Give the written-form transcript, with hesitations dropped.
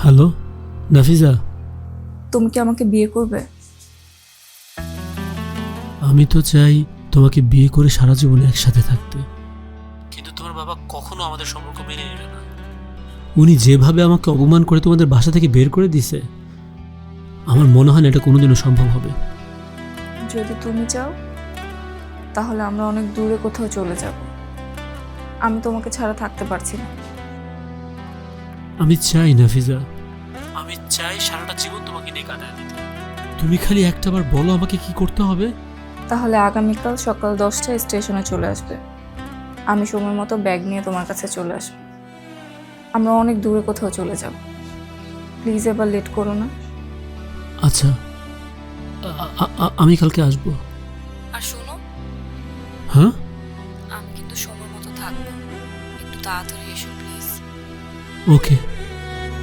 Hello Nafiza, তুমি কি আমাকে বিয়ে করবে? আমি তো চাই তোমাকে বিয়ে করে সারা জীবন একসাথে থাকতে, কিন্তু তোমার বাবা কখনো আমাদের সম্পর্ক মেনে নেবে না। উনি যেভাবে আমাকে অপমান করে তোমাদের বাসা থেকে বের করে দিছে, আমার মনে হয় না এটা কোনোদিনও সম্ভব হবে। যদি তুমি চাও তাহলে আমরা অনেক দূরে কোথাও চলে যাব। আমি তোমাকে ছাড়া থাকতে পারছি না। আমি চাই নাফিজা, আমি চাই সারাটা জীবন তোমাকে নিয়ে কাটায় দিতে। তুমি খালি একটাবার বলো আমাকে কি করতে হবে। তাহলে আগামীকাল সকাল 10টায় স্টেশনে চলে আসবে। আমি সময় মতো ব্যাগ নিয়ে তোমার কাছে চলে আসবো। আমরা অনেক দূরে কোথাও চলে যাব। প্লিজ এবার লেট করো না। আচ্ছা, আমি কালকে আসবো। আর শোনো, হ্যাঁ, আমি কিন্তু সময় মতো থাকবো। একটু তাড়াতাড়ি এসো প্লিজ। ওকে।